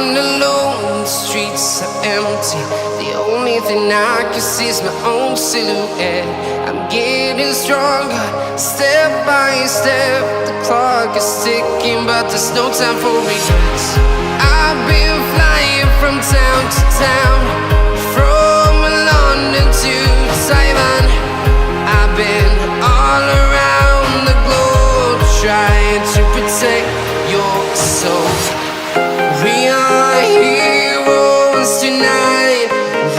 walking alone, the streets are empty. The only thing I can see is my own silhouette. I'm getting stronger, step by step. The clock is ticking, but there's no time for regrets. I've been flying from town to town, from London to Taiwan. I've been all around the globe, trying to protect your soul. We are heroes tonight.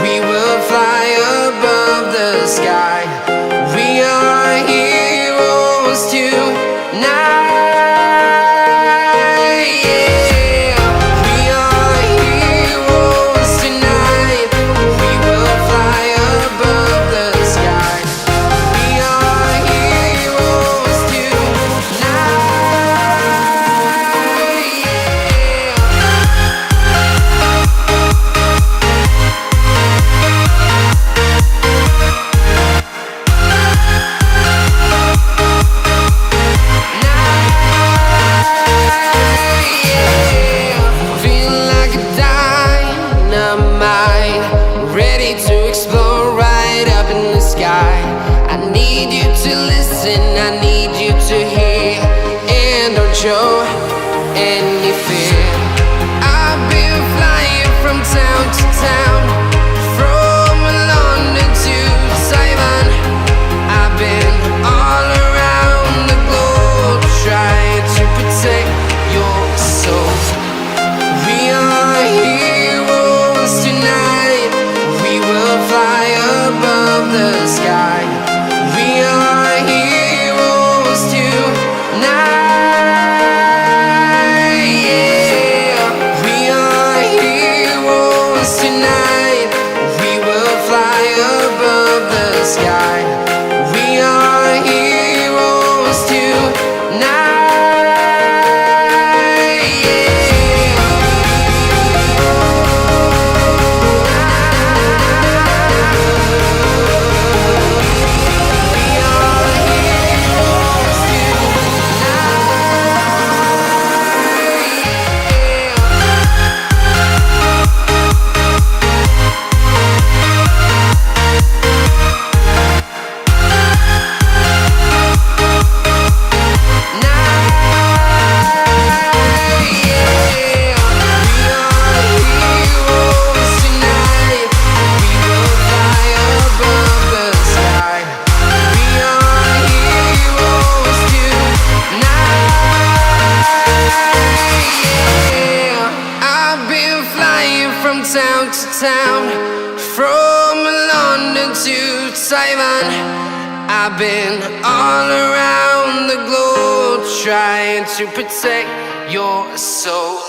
We will fly above the sky. We are heroes tonight. Yeah. We are heroes tonight. We will fly above the sky. We are heroes tonight. I need you to hear and don't show any fear. I've been flying from town to town, from London to Taiwan. I've been all around the globe, trying to protect your soul. We are heroes tonight. We will fly above the sky. We are heroes tonight. Yeah. We are heroes tonight. We will fly above the sky. We are heroes tonight. Town to town, from London to Taiwan. I've been all around the globe, trying to protect your soul.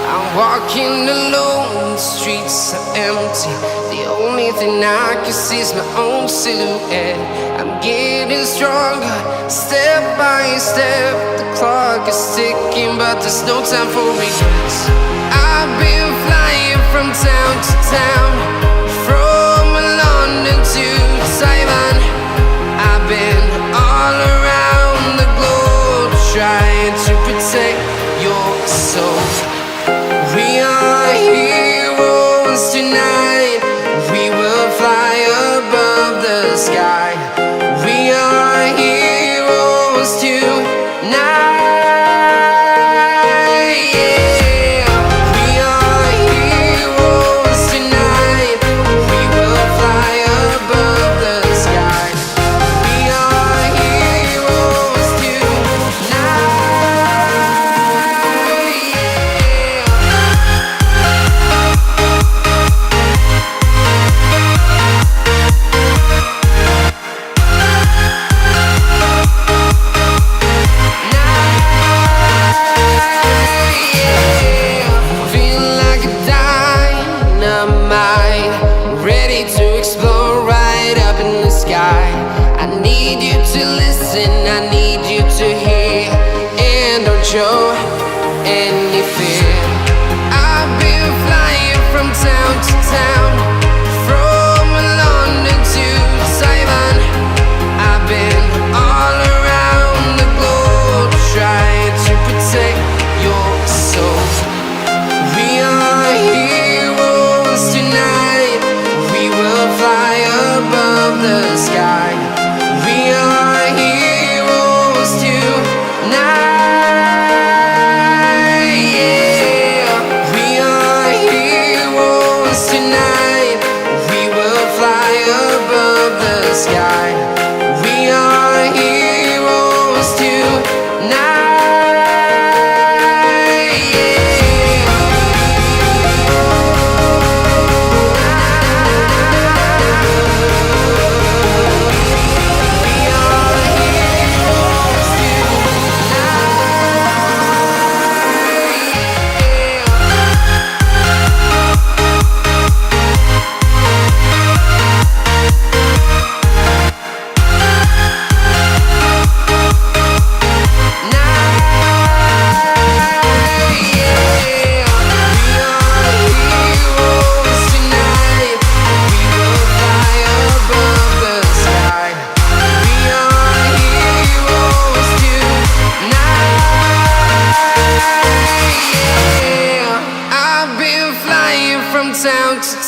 I'm walking alone, the streets are empty. The only thing I can see is my own silhouette. I'm getting stronger, step by step. The clock is ticking, but there's no time for regrets. I've been flying from town to town, from London to Taiwan. I've been all around the globe, trying to protect your soul. We are heroes tonight. We will fly above the sky. We are heroes tonight. Yeah. We are heroes tonight. We will fly above the sky. We are heroes tonight. I need you to listen, I need you to hear, and don't show any fear. I've been flying from town to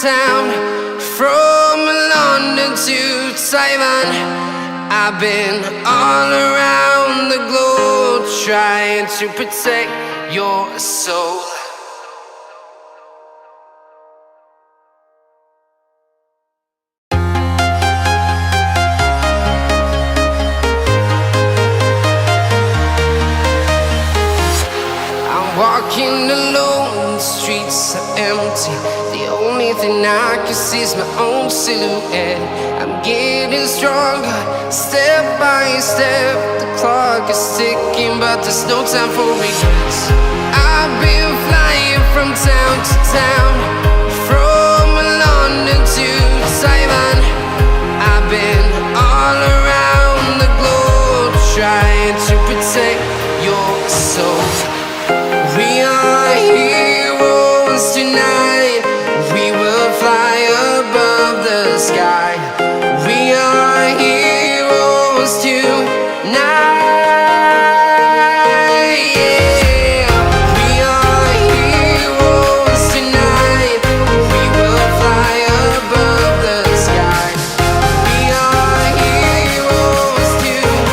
town, from London to Taiwan. I've been all around the globe trying to protect your soul. Walking alone, the streets are empty. The only thing I can see is my own silhouette. I'm getting stronger, step by step. The clock is ticking, but there's no time for regrets. I've been flying from town to town, from London to Taiwan. I've been all around the globe trying to protect your soul. We are heroes tonight. We will fly above the sky. We are heroes tonight. Yeah. We are heroes tonight. We will fly above the sky. We are heroes tonight.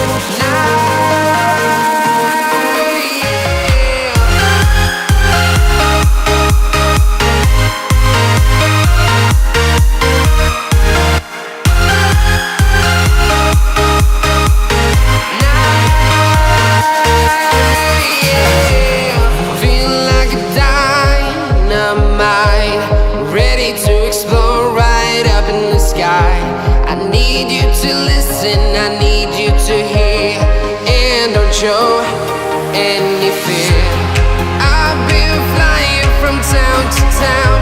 I need you to hear, and don't show any fear. I've been flying from town to town,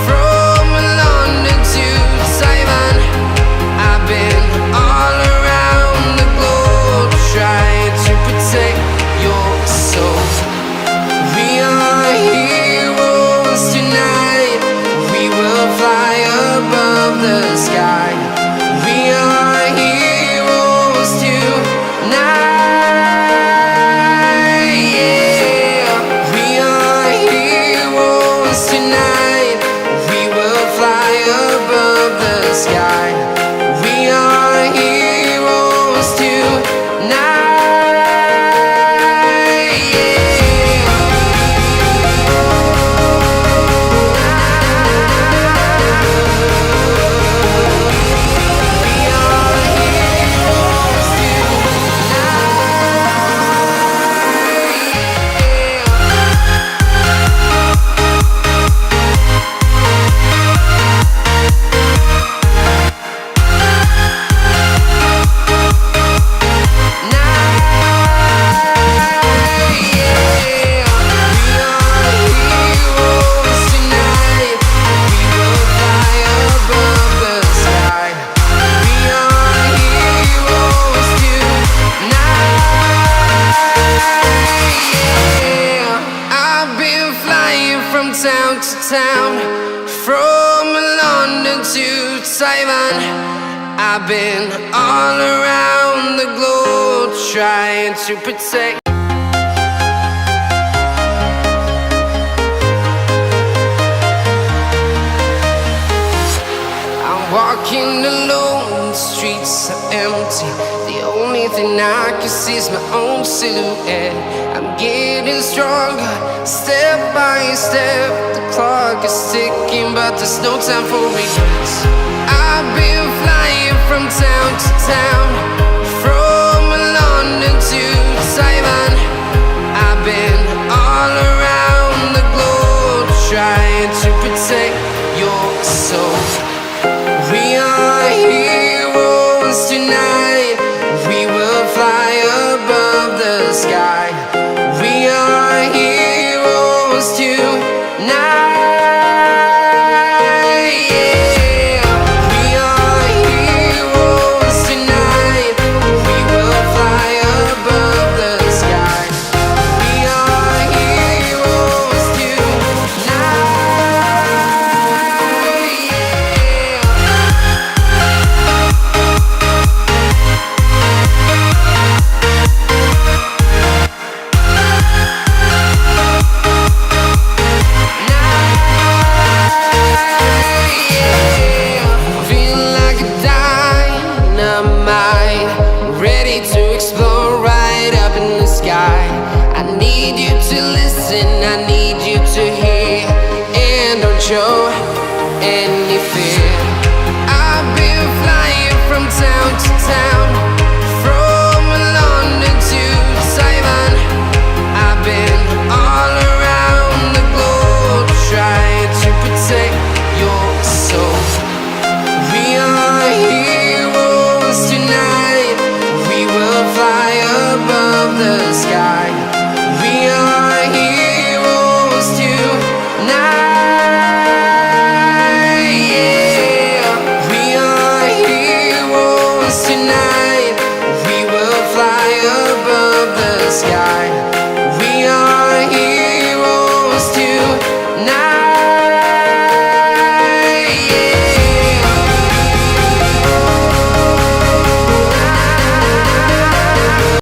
from London to Taiwan. I've been all around the globe trying to protect your soul. We are heroes tonight. We will fly above the sky. We are heroes tonight. Yeah. We are heroes tonight. We will fly above the sky. We are heroes tonight. Town to town, from London to Taiwan. I've been all around the globe trying to protect. I'm walking alone, the streets are empty. The only thing I can see is my own silhouette. I'm getting stronger, step by step. The clock is ticking, but there's no time for regrets. I've been flying from town to town,